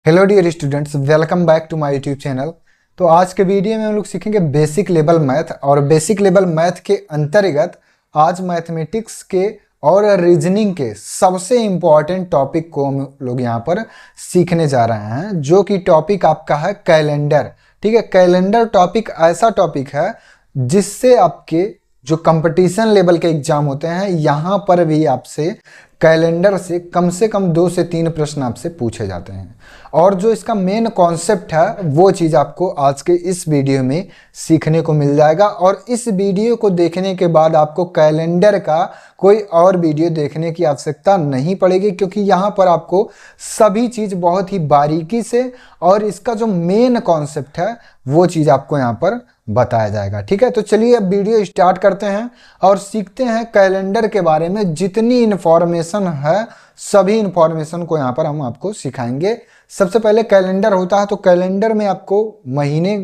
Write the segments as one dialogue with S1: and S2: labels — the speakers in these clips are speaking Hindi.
S1: Hello dear students, welcome back to my YouTube channel. तो आज के वीडियो में हम लोग सीखेंगे बेसिक लेवल मैथ। और बेसिक लेवल मैथ के अंतर्गत आज मैथमेटिक्स के और रीजनिंग के सबसे इम्पॉर्टेंट टॉपिक को हम लोग यहाँ पर सीखने जा रहे हैं, जो कि टॉपिक आपका है कैलेंडर। ठीक है, कैलेंडर टॉपिक ऐसा टॉपिक है जिससे आपके जो कंपटीशन लेवल के एग्जाम होते हैं यहाँ पर भी आपसे कैलेंडर से कम 2 से 3 प्रश्न आपसे पूछे जाते हैं। और जो इसका मेन कॉन्सेप्ट है वो चीज़ आपको आज के इस वीडियो में सीखने को मिल जाएगा। और इस वीडियो को देखने के बाद आपको कैलेंडर का कोई और वीडियो देखने की आवश्यकता नहीं पड़ेगी, क्योंकि यहाँ पर आपको सभी चीज़ बहुत ही बारीकी से और इसका जो मेन कॉन्सेप्ट है वो चीज़ आपको यहाँ पर बताया जाएगा। ठीक है, तो चलिए अब वीडियो स्टार्ट करते हैं और सीखते हैं कैलेंडर के बारे में जितनी इन्फॉर्मेशन है सभी इन्फॉर्मेशन को यहाँ पर हम आपको सिखाएंगे। सबसे पहले कैलेंडर होता है, तो कैलेंडर में आपको महीने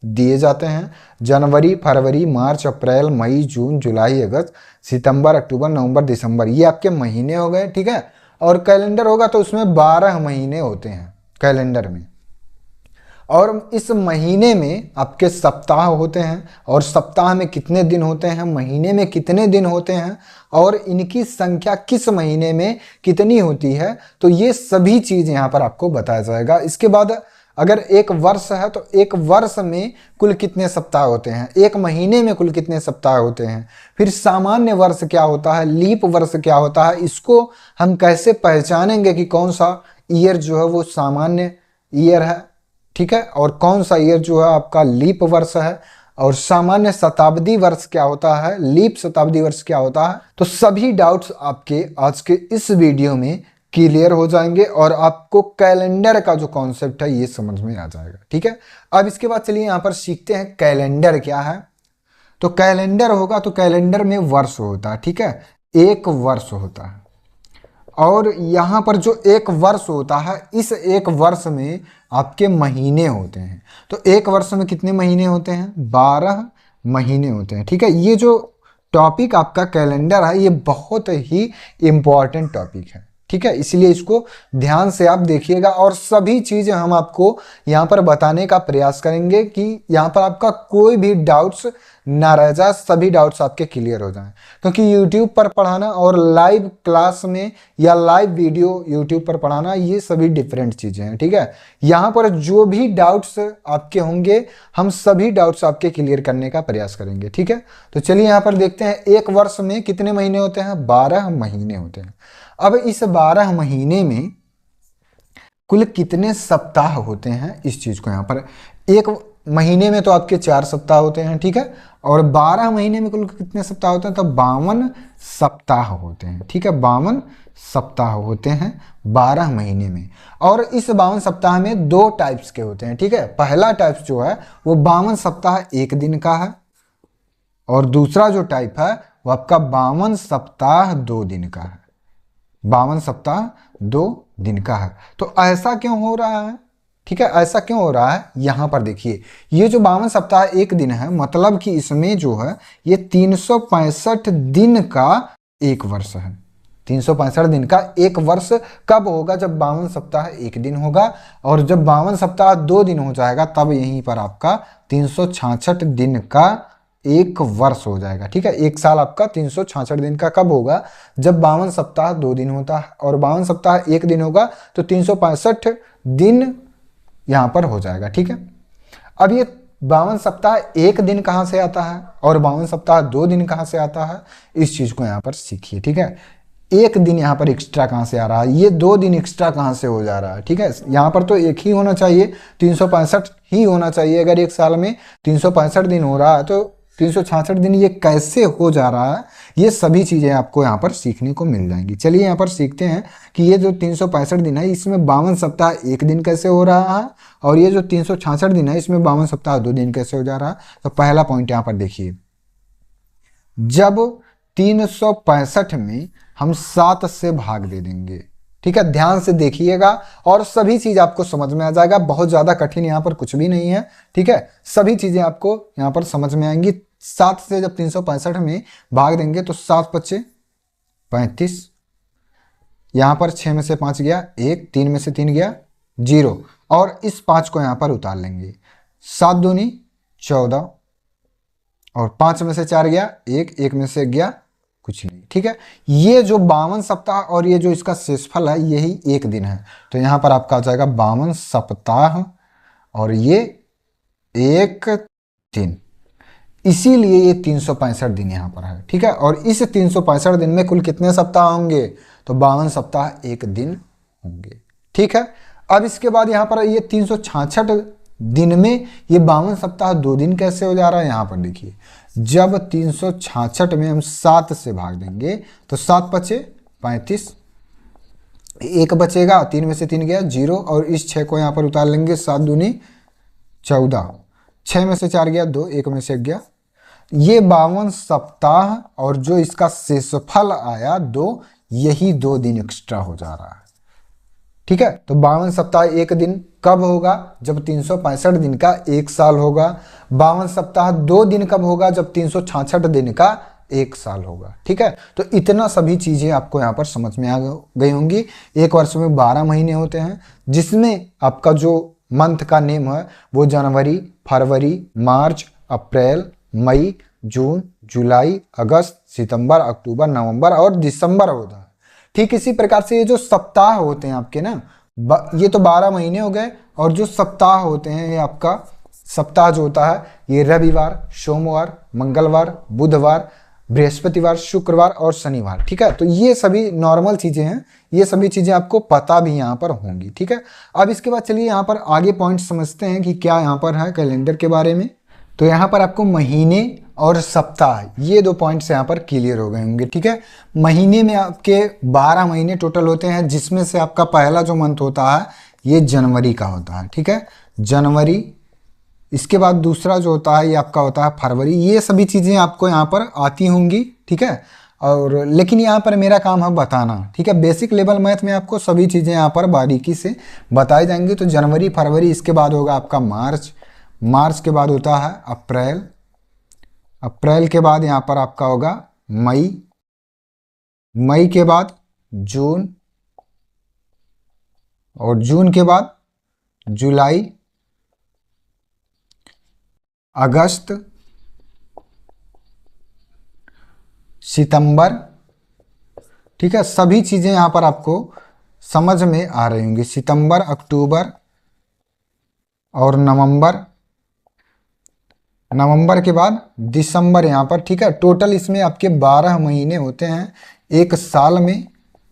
S1: दिए जाते हैं। जनवरी, फरवरी, मार्च, अप्रैल, मई, जून, जुलाई, अगस्त, सितंबर, अक्टूबर, नवंबर, दिसंबर, ये आपके महीने हो गए। ठीक है, और कैलेंडर होगा तो उसमें 12 महीने होते हैं कैलेंडर में। और इस महीने में आपके सप्ताह होते हैं, और सप्ताह में कितने दिन होते हैं, महीने में कितने दिन होते हैं, और इनकी संख्या किस महीने में कितनी होती है, तो ये सभी चीज़ यहाँ पर आपको बताया जाएगा। इसके बाद अगर एक वर्ष है तो एक वर्ष में कुल कितने सप्ताह होते हैं, एक महीने में कुल कितने सप्ताह होते हैं, फिर सामान्य वर्ष क्या होता है, लीप वर्ष क्या होता है, इसको हम कैसे पहचानेंगे कि कौन सा ईयर जो है वो सामान्य ईयर है। ठीक है, और कौन सा ईयर जो है आपका लीप वर्ष है, और सामान्य शताब्दी वर्ष क्या होता है, लीप शताब्दी वर्ष क्या होता है। तो सभी डाउट्स आपके आज के इस वीडियो में क्लियर हो जाएंगे और आपको कैलेंडर का जो कॉन्सेप्ट है ये समझ में आ जाएगा। ठीक है, अब इसके बाद चलिए यहाँ पर सीखते हैं कैलेंडर क्या है। तो कैलेंडर होगा तो कैलेंडर में वर्ष होता है। ठीक है, एक वर्ष होता है, और यहाँ पर जो एक वर्ष होता है इस एक वर्ष में आपके महीने होते हैं। तो एक वर्ष में कितने महीने होते हैं, 12 महीने होते हैं। ठीक है, ये जो टॉपिक आपका कैलेंडर है ये बहुत ही इम्पॉर्टेंट टॉपिक है। ठीक है, इसलिए इसको ध्यान से आप देखिएगा और सभी चीज़ें हम आपको यहाँ पर बताने का प्रयास करेंगे कि यहाँ पर आपका कोई भी डाउट्स ना रह जाए, सभी डाउट्स आपके क्लियर हो जाएं। क्योंकि YouTube पर पढ़ाना और लाइव क्लास में या लाइव वीडियो YouTube पर पढ़ाना ये सभी डिफरेंट चीज़ें हैं। ठीक है, यहाँ पर जो भी डाउट्स आपके होंगे हम सभी डाउट्स आपके क्लियर करने का प्रयास करेंगे। ठीक है, तो चलिए यहाँ पर देखते हैं एक वर्ष में कितने महीने होते हैं, 12 महीने होते हैं। अब इस 12 महीने में कुल कितने सप्ताह होते हैं, इस चीज को यहाँ पर, एक महीने में तो आपके 4 सप्ताह होते हैं। ठीक है, और 12 महीने में कुल कितने सप्ताह होते हैं, तो 52 सप्ताह होते हैं। ठीक है, 52 सप्ताह होते हैं 12 महीने में। और इस 52 सप्ताह में 2 टाइप्स के होते हैं। ठीक है, पहला टाइप जो है वो 52 सप्ताह एक दिन का है, और दूसरा जो टाइप है वो आपका 52 सप्ताह 2 दिन का है। 52 सप्ताह 2 दिन का है। तो ऐसा क्यों हो रहा है, ठीक है, ऐसा क्यों हो रहा है, यहां पर देखिए, ये जो 52 सप्ताह एक दिन है मतलब कि इसमें जो है ये 365 दिन का एक वर्ष है। 365 दिन का एक वर्ष कब होगा, जब 52 सप्ताह एक दिन होगा, और जब 52 सप्ताह 2 दिन हो जाएगा तब यहीं पर आपका 366 दिन का एक वर्ष हो जाएगा। ठीक है, एक साल आपका 366 दिन का कब होगा, जब 52 सप्ताह 2 दिन होता है, और 52 सप्ताह एक दिन होगा तो 365 दिन यहां पर हो जाएगा। ठीक है, अब ये 52 सप्ताह एक दिन कहां से आता है और 52 सप्ताह 2 दिन कहां से आता है, इस चीज को यहां पर सीखिए। ठीक है, एक दिन यहां पर एक्स्ट्रा कहां से आ रहा है, ये 2 दिन एक्स्ट्रा कहां से हो जा रहा है। ठीक है, यहां पर तो एक ही होना चाहिए, 365 ही होना चाहिए। अगर एक साल में 365 दिन हो रहा है तो 366 दिन ये कैसे हो जा रहा है, ये सभी चीज़ें आपको यहाँ पर सीखने को मिल जाएंगी। चलिए यहाँ पर सीखते हैं कि ये जो 365 दिन है इसमें 52 सप्ताह एक दिन कैसे हो रहा है, और ये जो 366 दिन है इसमें 52 सप्ताह 2 दिन कैसे हो जा रहा है। तो पहला पॉइंट यहाँ पर देखिए, जब 365 में हम 7 से भाग दे देंगे। ठीक है, ध्यान से देखिएगा और सभी चीज आपको समझ में आ जाएगा, बहुत ज्यादा कठिन यहाँ पर कुछ भी नहीं है। ठीक है, सभी चीजें आपको यहाँ पर समझ में आएंगी। 7 से जब 365 में भाग देंगे तो 7 × 5 = 35, यहाँ पर 6 में से 5 गया 1, 3 में से 3 गया 0 और इस 5 को यहाँ पर उतार लेंगे। 7 दूनी 14 और 5 में से 4 गया 1, 1 में से गया कुछ नहीं। ठीक है, ये जो 52 सप्ताह और ये जो इसका शेषफल है यही एक दिन है, तो यहाँ पर आपका आ जाएगा 52 सप्ताह और ये एक दिन, इसीलिए ये 365 दिन यहाँ पर है। ठीक है, और इस 365 दिन में कुल कितने सप्ताह होंगे, तो 52 सप्ताह एक दिन होंगे। ठीक है, अब इसके बाद यहाँ पर ये 366 दिन में ये 52 सप्ताह 2 दिन कैसे हो जा रहा है, यहाँ पर देखिए, जब 366 में हम 7 से भाग देंगे तो 7 बचे 35, 1 बचेगा, 3 में से 3 गया 0 और इस 6 को यहाँ पर उतार लेंगे। 7 दूनी 14, 6 में से 4 गया 2, 1 में से 1 गया। ये 52 सप्ताह और जो इसका शेषफल आया 2, यही 2 दिन एक्स्ट्रा हो जा रहा है। ठीक है, तो 52 सप्ताह एक दिन कब होगा, जब 365 दिन का एक साल होगा। 52 सप्ताह 2 दिन कब होगा, जब 366 दिन का एक साल होगा। ठीक है, तो इतना सभी चीजें आपको यहाँ पर समझ में आ गई होंगी। एक वर्ष में 12 महीने होते हैं, जिसमें आपका जो मंथ का नेम है वो जनवरी, फरवरी, मार्च, अप्रैल, मई, जून, जुलाई, अगस्त, सितंबर, अक्टूबर, नवंबर और दिसंबर होता है। ठीक इसी प्रकार से ये जो सप्ताह होते हैं आपके ना, ये तो 12 महीने हो गए, और जो सप्ताह होते हैं ये आपका सप्ताह जो होता है ये रविवार, सोमवार, मंगलवार, बुधवार, बृहस्पतिवार, शुक्रवार और शनिवार। ठीक है, तो ये सभी नॉर्मल चीजें हैं, ये सभी चीजें आपको पता भी यहाँ पर होंगी। ठीक है, अब इसके बाद चलिए यहाँ पर आगे पॉइंट समझते हैं कि क्या यहाँ पर है कैलेंडर के बारे में। तो यहाँ पर आपको महीने और सप्ताह, ये 2 पॉइंट्स यहाँ पर क्लियर हो गए होंगे। ठीक है, महीने में आपके 12 महीने टोटल होते हैं, जिसमें से आपका पहला जो मंथ होता है ये जनवरी का होता है। ठीक है, जनवरी, इसके बाद दूसरा जो होता है ये आपका होता है फरवरी। ये सभी चीज़ें आपको यहाँ पर आती होंगी। ठीक है, और लेकिन यहाँ पर मेरा काम है बताना। ठीक है, बेसिक लेवल मैथ में आपको सभी चीज़ें यहाँ पर बारीकी से बताई जाएंगी। तो जनवरी, फरवरी, इसके बाद होगा आपका मार्च, मार्च के बाद होता है अप्रैल, अप्रैल के बाद यहाँ पर आपका होगा मई, मई के बाद जून, और जून के बाद जुलाई, अगस्त, सितंबर। ठीक है, सभी चीजें यहां पर आपको समझ में आ रही होंगी। सितंबर, अक्टूबर और नवंबर, नवंबर के बाद दिसंबर यहाँ पर। ठीक है, टोटल इसमें आपके 12 महीने होते हैं एक साल में,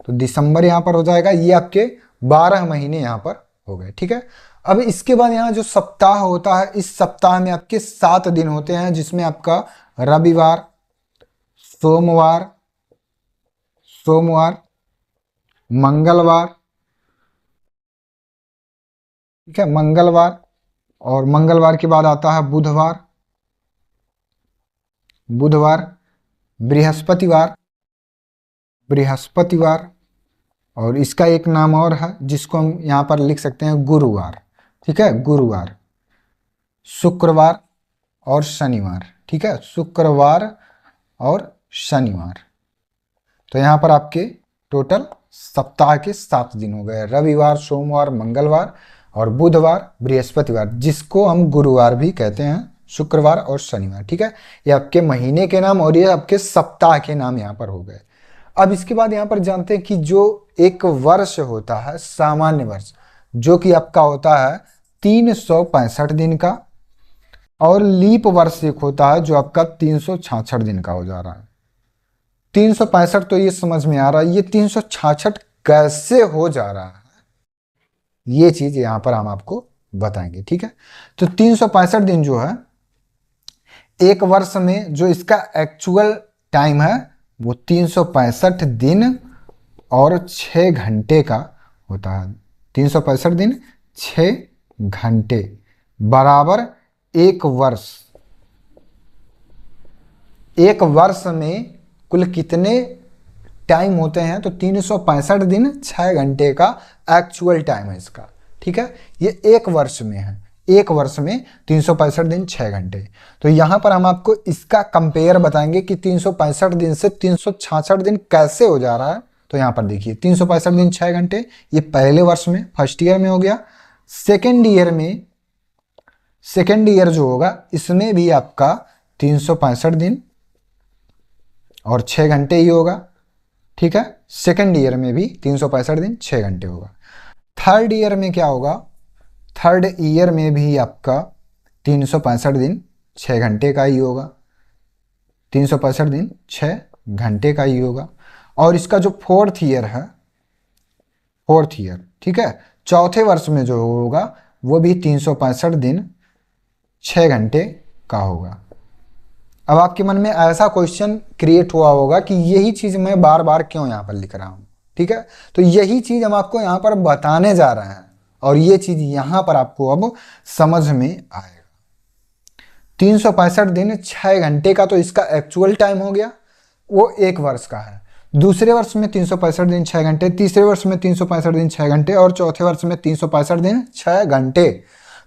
S1: तो दिसंबर यहाँ पर हो जाएगा। ये आपके 12 महीने यहाँ पर हो गए। ठीक है, अब इसके बाद यहाँ जो सप्ताह होता है, इस सप्ताह में आपके 7 दिन होते हैं, जिसमें आपका रविवार, सोमवार, सोमवार, मंगलवार, ठीक है, मंगलवार, और मंगलवार के बाद आता है बुधवार, बुधवार, बृहस्पतिवार, बृहस्पतिवार, और इसका एक नाम और है जिसको हम यहाँ पर लिख सकते हैं गुरुवार। ठीक है, गुरुवार, शुक्रवार और शनिवार। ठीक है, शुक्रवार और शनिवार। तो यहाँ पर आपके टोटल सप्ताह के 7 दिन हो गए, रविवार, सोमवार, मंगलवार और बुधवार, बृहस्पतिवार, जिसको हम गुरुवार भी कहते हैं, शुक्रवार और शनिवार। ठीक है, ये आपके महीने के नाम और ये आपके सप्ताह के नाम यहाँ पर हो गए। अब इसके बाद यहाँ पर जानते हैं कि जो एक वर्ष होता है, सामान्य वर्ष, जो कि आपका होता है 365 दिन का, और लीप वर्ष एक होता है जो आपका 366 दिन का हो जा रहा है। 365 तो ये समझ में आ रहा है, ये 366 कैसे हो जा रहा है, ये चीज यहां पर हम आपको बताएंगे। ठीक है, तो 365 दिन जो है एक वर्ष में, जो इसका एक्चुअल टाइम है वो 365 दिन और 6 घंटे का होता है। 365 दिन 6 घंटे बराबर एक वर्ष। एक वर्ष में कुल कितने टाइम होते हैं, तो 365 दिन 6 घंटे का एक्चुअल टाइम है इसका। ठीक है, ये एक वर्ष में है, एक वर्ष में 365 दिन 6 घंटे। तो यहां पर हम आपको इसका कंपेयर बताएंगे कि 365 दिन से 366 दिन कैसे हो जा रहा है। तो यहां पर देखिए 365 दिन 6 घंटे, ये पहले वर्ष में, फर्स्ट ईयर में हो गया। सेकेंड ईयर जो होगा इसमें भी आपका 365 दिन और 6 घंटे ही होगा, ठीक है। सेकेंड ईयर में भी 365 दिन 6 घंटे होगा। थर्ड ईयर में क्या होगा, थर्ड ईयर में भी आपका 365 दिन 6 घंटे का ही होगा, 365 दिन 6 घंटे का ही होगा। और इसका जो फोर्थ ईयर है, फोर्थ ईयर, ठीक है, चौथे वर्ष में जो होगा वो भी 365 दिन 6 घंटे का होगा। अब आपके मन में ऐसा क्वेश्चन क्रिएट हुआ होगा कि यही चीज मैं बार बार क्यों यहाँ पर लिख रहा हूँ, ठीक है। तो यही चीज हम आपको यहाँ पर बताने जा रहे हैं और ये चीज यहाँ पर आपको अब समझ में आएगा। 365 दिन 6 घंटे का तो इसका एक्चुअल टाइम हो गया, वो एक वर्ष का है। दूसरे वर्ष में 365 दिन 6 घंटे, तीसरे वर्ष में 365 दिन 6 घंटे और चौथे वर्ष में 365 दिन 6 घंटे।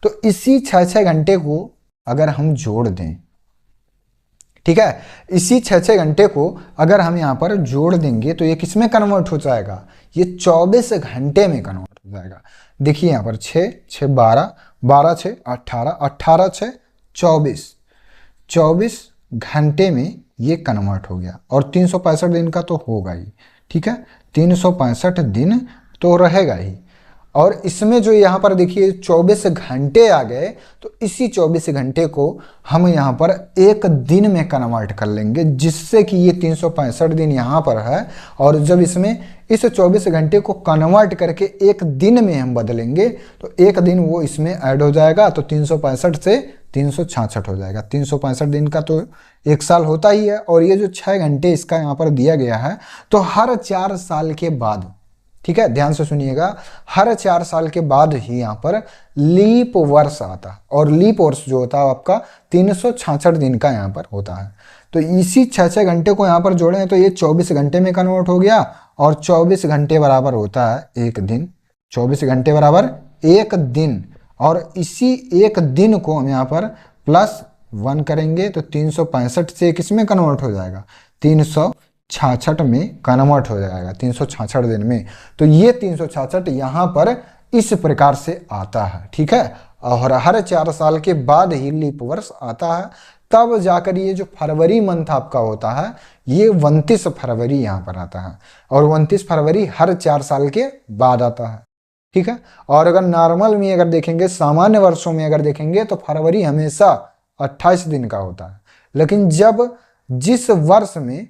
S1: तो इसी 6 घंटे को अगर हम जोड़ दें, ठीक है, इसी 6 घंटे को अगर हम यहाँ पर जोड़ देंगे तो ये किस में कन्वर्ट हो जाएगा, ये 24 घंटे में कन्वर्ट हो जाएगा। देखिए यहाँ पर 6 6 12, 12 6 18, 18 6 24, 24 घंटे में ये कन्वर्ट हो गया। और 365 दिन का तो होगा ही, ठीक है, 365 दिन तो रहेगा ही। और इसमें जो यहाँ पर देखिए 24 घंटे आ गए, तो इसी 24 घंटे को हम यहाँ पर एक दिन में कन्वर्ट कर लेंगे, जिससे कि ये 365 दिन यहाँ पर है। और जब इसमें इस 24 घंटे को कन्वर्ट करके एक दिन में हम बदलेंगे तो एक दिन वो इसमें ऐड हो जाएगा, तो 365 से 366 हो जाएगा। 365 दिन का तो एक साल होता ही है। और ये जो 6 घंटे इसका यहाँ पर दिया गया है, तो हर 4 साल के बाद, ठीक है, ध्यान से सुनिएगा, हर 4 साल के बाद ही यहाँ पर लीप वर्ष आता है। और लीप वर्ष जो होता है आपका 366 दिन का यहाँ पर होता है। तो इसी 6 घंटे को यहाँ पर जोड़ें तो ये 24 घंटे में कन्वर्ट हो गया। और 24 घंटे बराबर होता है एक दिन, 24 घंटे बराबर एक दिन। और इसी एक दिन को हम यहाँ पर +1 करेंगे तो 365 से किस में कन्वर्ट हो जाएगा, 366 में कन्वर्ट हो जाएगा, 366 दिन में। तो ये 366 यहाँ पर इस प्रकार से आता है, ठीक है। और हर 4 साल के बाद ही लीप वर्ष आता है, तब जाकर ये जो फरवरी मंथ आपका होता है ये 29 फरवरी यहाँ पर आता है। और 29 फरवरी हर 4 साल के बाद आता है, ठीक है। और अगर नॉर्मल में अगर देखेंगे, सामान्य वर्षों में अगर देखेंगे तो फरवरी हमेशा 28 दिन का होता है। लेकिन जब जिस वर्ष में,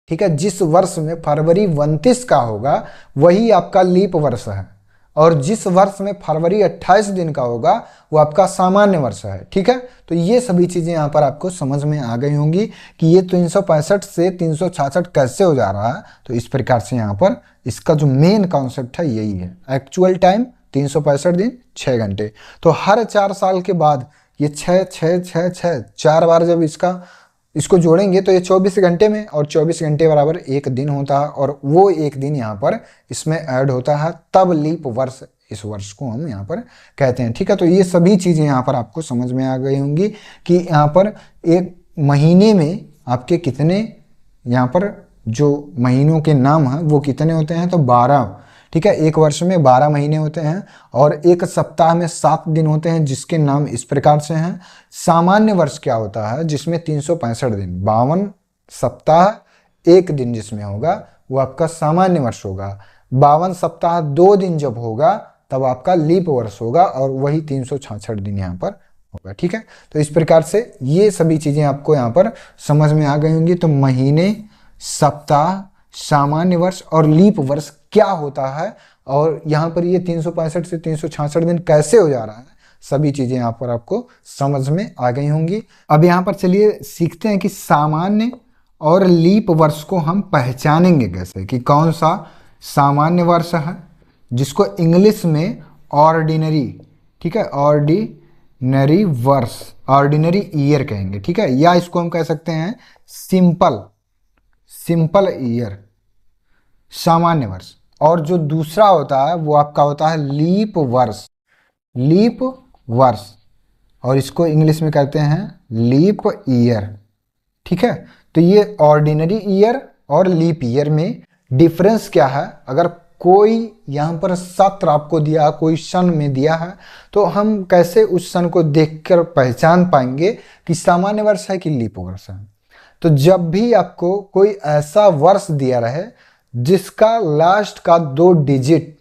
S1: ठीक है, जिस वर्ष में फरवरी 29 का होगा वही आपका लीप वर्ष है। और जिस वर्ष में फरवरी 28 दिन का होगा वो आपका सामान्य वर्ष है, ठीक है। तो ये सभी चीजें यहाँ पर आपको समझ में आ गई होंगी कि ये 365 से 366 कैसे हो जा रहा है। तो इस प्रकार से यहाँ पर इसका जो मेन कॉन्सेप्ट है यही है। एक्चुअल टाइम 365 दिन 6 घंटे। तो हर 4 साल के बाद ये 6 6 6 6 4 बार जब इसको जोड़ेंगे तो ये 24 घंटे में, और 24 घंटे बराबर एक दिन होता है। और वो एक दिन यहाँ पर इसमें ऐड होता है, तब लीप वर्ष इस वर्ष को हम यहाँ पर कहते हैं, ठीक है। तो ये सभी चीज़ें यहाँ पर आपको समझ में आ गई होंगी कि यहाँ पर एक महीने में आपके कितने, यहाँ पर जो महीनों के नाम हैं वो कितने होते हैं, तो 12, ठीक है। एक वर्ष में 12 महीने होते हैं। और एक सप्ताह में 7 दिन होते हैं, जिसके नाम इस प्रकार से हैं। सामान्य वर्ष क्या होता है, जिसमें 365 दिन, 52 सप्ताह एक दिन जिसमें होगा वो आपका सामान्य वर्ष होगा। 52 सप्ताह 2 दिन जब होगा तब आपका लीप वर्ष होगा, और वही 366 दिन यहाँ पर होगा, ठीक है। तो इस प्रकार से ये सभी चीजें आपको यहाँ पर समझ में आ गई होंगी। तो महीने, सप्ताह, सामान्य वर्ष और लीप वर्ष क्या होता है, और यहाँ पर ये 365 से 366 दिन कैसे हो जा रहा है, सभी चीजें यहाँ पर आपको समझ में आ गई होंगी। अब यहाँ पर चलिए सीखते हैं कि सामान्य और लीप वर्ष को हम पहचानेंगे कैसे, कि कौन सा सामान्य वर्ष है, जिसको इंग्लिश में ऑर्डिनरी, ठीक है, ऑर्डिनरी वर्ष, ऑर्डिनरी ईयर कहेंगे, ठीक है। या इसको हम कह सकते हैं सिंपल ईयर, सामान्य वर्ष। और जो दूसरा होता है वो आपका होता है लीप वर्ष, और इसको इंग्लिश में कहते हैं लीप ईयर, ठीक है। तो ये ऑर्डिनरी ईयर और लीप ईयर में डिफरेंस क्या है, अगर कोई यहाँ पर सत्र आपको दिया, कोई सन में दिया है, तो हम कैसे उस सन को देखकर पहचान पाएंगे कि सामान्य वर्ष है कि लीप वर्ष है? तो जब भी आपको कोई ऐसा वर्ष दिया रहे जिसका लास्ट का 2 डिजिट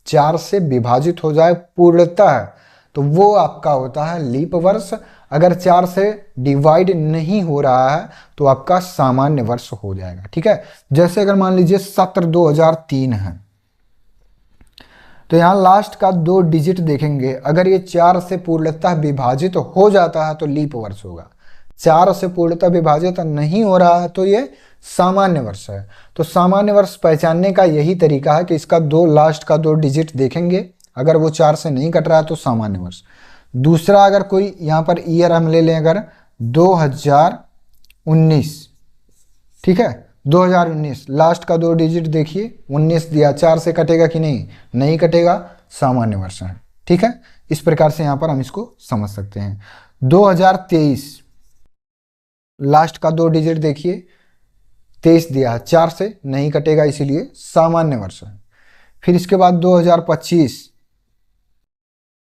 S1: 4 से विभाजित हो जाए पूर्णतः, तो वो आपका होता है लीप वर्ष। अगर 4 से डिवाइड नहीं हो रहा है तो आपका सामान्य वर्ष हो जाएगा। ठीक है, जैसे अगर मान लीजिए सत्र 2003 है, तो यहाँ लास्ट का 2 डिजिट देखेंगे, अगर ये 4 से पूर्णतः विभाजित हो जाता है तो लीप वर्ष होगा। 4 से पूर्णतः विभाजित नहीं हो रहा है तो ये सामान्य वर्ष है। तो सामान्य वर्ष पहचानने का यही तरीका है कि इसका लास्ट का 2 डिजिट देखेंगे, अगर वो 4 से नहीं कट रहा है तो सामान्य वर्ष। दूसरा, अगर कोई यहाँ पर ईयर हम ले लें, अगर 2019, ठीक है, 2019 लास्ट का 2 डिजिट देखिए, 19 दिया, 4 से कटेगा कि नहीं? नहीं कटेगा, सामान्य वर्ष है। ठीक है, इस प्रकार से यहाँ पर हम इसको समझ सकते हैं। 2023 लास्ट का 2 डिजिट देखिए, 23 दिया है, 4 से नहीं कटेगा, इसीलिए सामान्य वर्ष है। फिर इसके बाद 2025,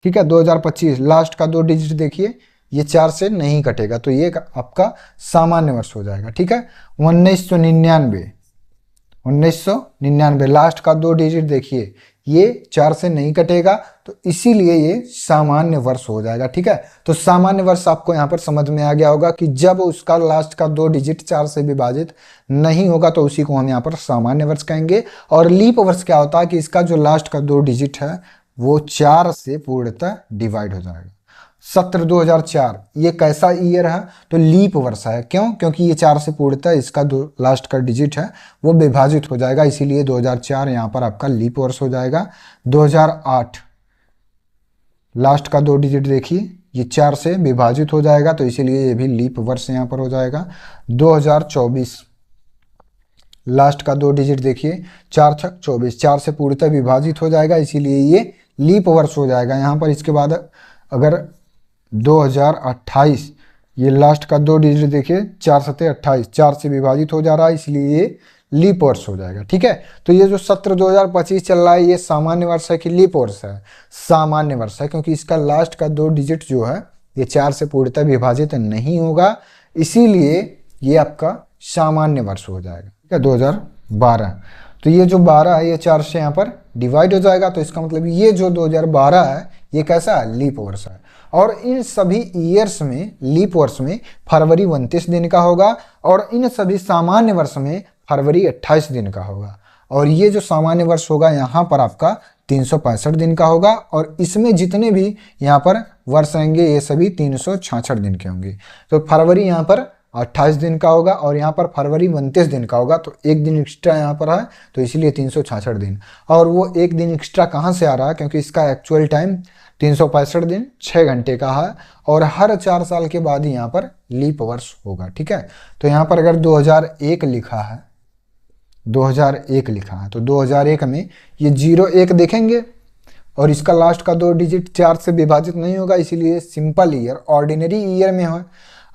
S1: ठीक है, 2025 लास्ट का 2 डिजिट देखिए, ये 4 से नहीं कटेगा, तो ये आपका सामान्य वर्ष हो जाएगा। ठीक है, 1999 लास्ट का 2 डिजिट देखिए, ये 4 से नहीं कटेगा, तो इसीलिए ये सामान्य वर्ष हो जाएगा। ठीक है, तो सामान्य वर्ष आपको यहाँ पर समझ में आ गया होगा कि जब उसका लास्ट का 2 डिजिट 4 से विभाजित नहीं होगा तो उसी को हम यहाँ पर सामान्य वर्ष कहेंगे। और लीप वर्ष क्या होता है कि इसका जो लास्ट का 2 डिजिट है वो 4 से पूर्णतः डिवाइड हो जाएगा। सत्र 2004 ये कैसा ईयर है? तो लीप वर्ष है। क्यों? क्योंकि ये 4 से पूर्णतः इसका लास्ट का डिजिट है वो विभाजित हो जाएगा, इसीलिए 2004 यहाँ पर आपका लीप वर्ष हो जाएगा। 2008 लास्ट का 2 डिजिट देखिए, ये 4 से विभाजित हो जाएगा, तो इसीलिए ये भी लीप वर्ष यहाँ पर हो जाएगा। 2024 लास्ट का 2 डिजिट देखिए, 4 छक 24, 4 से पूर्णतः विभाजित हो जाएगा, इसीलिए ये लीप वर्ष हो जाएगा यहाँ पर। इसके बाद अगर 2028 ये लास्ट का 2 डिजिट देखिए, 4 सते 28, 4 से विभाजित हो जा रहा है, इसलिए ये लीप वर्ष हो जाएगा। ठीक है, तो ये जो सत्र 2025 चल रहा है ये सामान्य वर्ष है कि लीप वर्ष है? सामान्य वर्ष है, क्योंकि इसका लास्ट का 2 डिजिट जो है ये 4 से पूर्णतः विभाजित नहीं होगा, इसीलिए ये आपका सामान्य वर्ष हो जाएगा। ठीक है, 2012, तो ये जो 12 है ये 4 से यहाँ पर डिवाइड हो जाएगा, तो इसका मतलब ये जो 2012 है ये कैसा है? लीप वर्ष है। और इन सभी ईयर्स में, लीप वर्ष में फरवरी 29 दिन का होगा, और इन सभी सामान्य वर्ष में फरवरी 28 दिन का होगा। और ये जो सामान्य वर्ष होगा यहाँ पर आपका 365 दिन का होगा, और इसमें जितने भी यहाँ पर वर्ष रहेंगे ये सभी 366 दिन के होंगे। तो फरवरी यहाँ पर 28 दिन का होगा और यहाँ पर फरवरी 29 दिन का होगा, तो 1 दिन एक्स्ट्रा यहाँ पर है, तो इसीलिए 366 दिन। और वो 1 दिन एक्स्ट्रा कहाँ से आ रहा है? क्योंकि इसका एक्चुअल टाइम 365 दिन 6 घंटे का है, और हर 4 साल के बाद ही यहाँ पर लीप वर्ष होगा। ठीक है, तो यहाँ पर अगर 2001 लिखा है, 2001 लिखा है, तो 2001 में ये 01 देखेंगे, और इसका लास्ट का 2 डिजिट 4 से विभाजित नहीं होगा, इसीलिए सिंपल ईयर, ऑर्डिनरी ईयर में है।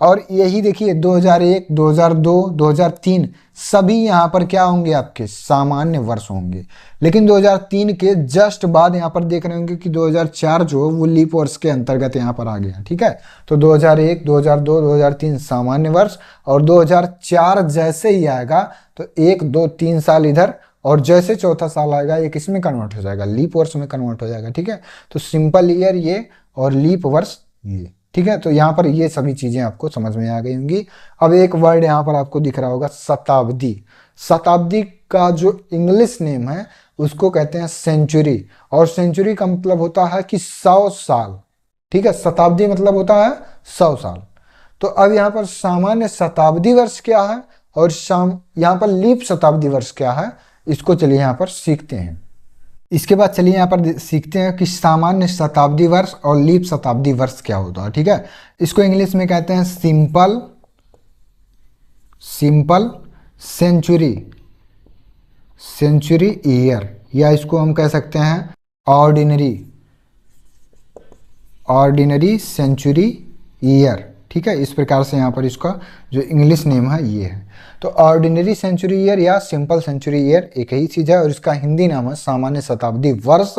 S1: और यही देखिए 2001, 2002, 2003 सभी यहाँ पर क्या होंगे? आपके सामान्य वर्ष होंगे। लेकिन 2003 के जस्ट बाद यहाँ पर देख रहे होंगे कि 2004 जो वो लीप वर्ष के अंतर्गत यहाँ पर आ गया। ठीक है, तो 2001, 2002, 2003 सामान्य वर्ष, और 2004 जैसे ही आएगा तो 1, 2, 3 साल इधर, और जैसे चौथा साल आएगा ये किसमें कन्वर्ट हो जाएगा? लीप वर्ष में कन्वर्ट हो जाएगा। ठीक है, तो सिंपल ईयर ये और लीप वर्ष ये। ठीक है, तो यहाँ पर ये सभी चीजें आपको समझ में आ गई होंगी। अब एक वर्ड यहाँ पर आपको दिख रहा होगा, शताब्दी। शताब्दी का जो इंग्लिश नेम है उसको कहते हैं सेंचुरी, और सेंचुरी का मतलब होता है कि 100 साल। ठीक है, शताब्दी मतलब होता है 100 साल। तो अब यहाँ पर सामान्य शताब्दी वर्ष क्या है और यहाँ पर लीप शताब्दी वर्ष क्या है, इसको चलिए यहाँ पर सीखते हैं। इसके बाद चलिए यहाँ पर सीखते हैं कि सामान्य शताब्दी वर्ष और लीप शताब्दी वर्ष क्या होता है। ठीक है, इसको इंग्लिश में कहते हैं सिंपल सेंचुरी ईयर, या इसको हम कह सकते हैं ऑर्डिनरी सेंचुरी ईयर। ठीक है, इस प्रकार से यहाँ पर इसका जो इंग्लिश नेम है ये है। तो ऑर्डिनरी सेंचुरी ईयर या सिंपल सेंचुरी ईयर एक ही चीज़ है और इसका हिंदी नाम है सामान्य शताब्दी वर्ष।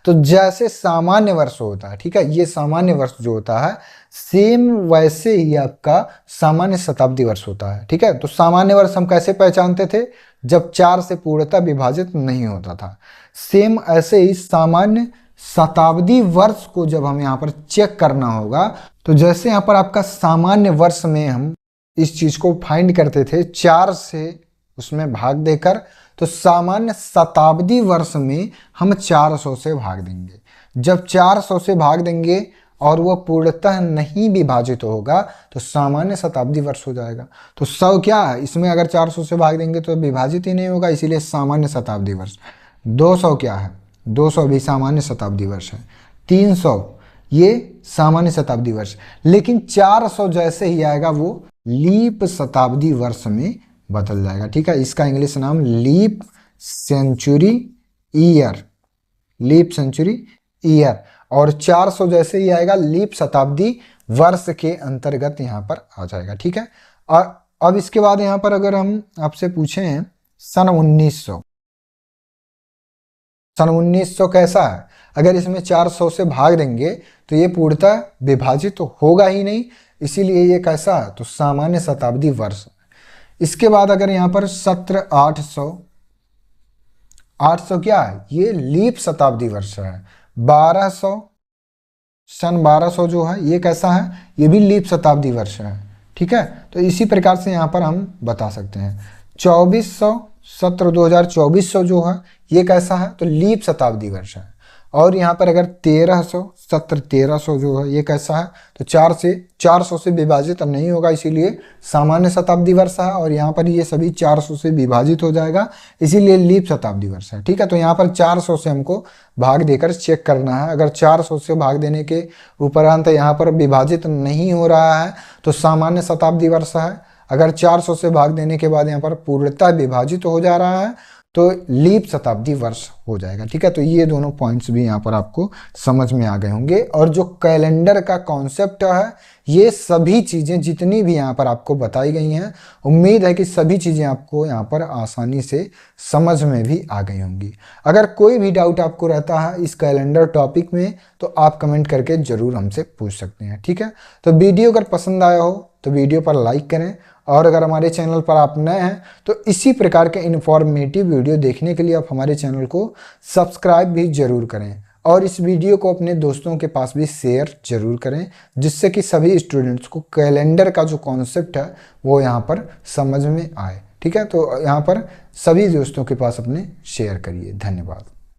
S1: तो जैसे सामान्य वर्ष होता है, ठीक है, ये सामान्य वर्ष जो होता है सेम वैसे ही आपका सामान्य शताब्दी वर्ष होता है। ठीक है, तो सामान्य वर्ष हम कैसे पहचानते थे, जब 4 से पूर्णतः विभाजित नहीं होता था। सेम ऐसे ही सामान्य शताब्दी वर्ष को जब हम यहाँ पर चेक करना होगा, तो जैसे यहाँ पर आपका सामान्य वर्ष में हम इस चीज को फाइंड करते थे 4 से उसमें भाग देकर, तो सामान्य शताब्दी वर्ष में हम 400 से भाग देंगे। जब 400 से भाग देंगे और वह पूर्णतः नहीं विभाजित होगा तो सामान्य शताब्दी वर्ष हो जाएगा। तो 100 क्या है, इसमें अगर 400 से भाग देंगे तो विभाजित ही नहीं होगा, इसीलिए सामान्य शताब्दी वर्ष। 200 क्या है, 200 भी सामान्य शताब्दी वर्ष है। 300 ये सामान्य शताब्दी वर्ष, लेकिन 400 जैसे ही आएगा वो लीप शताब्दी वर्ष में बदल जाएगा। ठीक है, इसका इंग्लिश नाम leap century year, leap century year. और 400 जैसे ही आएगा लीप शताब्दी वर्ष के अंतर्गत यहाँ पर आ जाएगा। ठीक है, और अब इसके बाद यहाँ पर अगर हम आपसे पूछें सन 1900, सन 1900 कैसा है, अगर इसमें 400 से भाग देंगे तो ये पूर्णतः विभाजित तो होगा ही नहीं, इसीलिए ये कैसा है, तो सामान्य शताब्दी वर्ष। इसके बाद अगर यहाँ पर 800 क्या है, ये लीप शताब्दी वर्ष है। 1200 सन 1200 जो है ये कैसा है, ये भी लीप शताब्दी वर्ष है। ठीक है, तो इसी प्रकार से यहाँ पर हम बता सकते हैं। 2400 2024 जो है ये कैसा है, तो लीप शताब्दी वर्ष है। और यहाँ पर अगर 1300 जो है ये कैसा है, तो 400 से विभाजित नहीं होगा, इसीलिए सामान्य शताब्दी वर्ष है। और यहाँ पर ये सभी 400 से विभाजित हो जाएगा, इसीलिए लीप शताब्दी वर्ष है। ठीक है, तो यहाँ पर 400 से हमको भाग देकर चेक करना है। अगर 400 से भाग देने के उपरांत यहाँ पर विभाजित नहीं हो रहा है तो सामान्य शताब्दी वर्ष है। अगर 400 से भाग देने के बाद यहाँ पर पूर्णतः विभाजित हो जा रहा है तो लीप शताब्दी वर्ष हो जाएगा। ठीक है, तो ये दोनों पॉइंट्स भी यहाँ पर आपको समझ में आ गए होंगे। और जो कैलेंडर का कॉन्सेप्ट है, ये सभी चीज़ें जितनी भी यहाँ पर आपको बताई गई हैं, उम्मीद है कि सभी चीज़ें आपको यहाँ पर आसानी से समझ में भी आ गई होंगी। अगर कोई भी डाउट आपको रहता है इस कैलेंडर टॉपिक में तो आप कमेंट करके ज़रूर हमसे पूछ सकते हैं। ठीक है, तो वीडियो अगर पसंद आया हो तो वीडियो पर लाइक करें, और अगर हमारे चैनल पर आप नए हैं तो इसी प्रकार के इन्फॉर्मेटिव वीडियो देखने के लिए आप हमारे चैनल को सब्सक्राइब भी जरूर करें, और इस वीडियो को अपने दोस्तों के पास भी शेयर जरूर करें, जिससे कि सभी स्टूडेंट्स को कैलेंडर का जो कॉन्सेप्ट है वो यहाँ पर समझ में आए। ठीक है, तो यहाँ पर सभी दोस्तों के पास अपने शेयर करिए। धन्यवाद।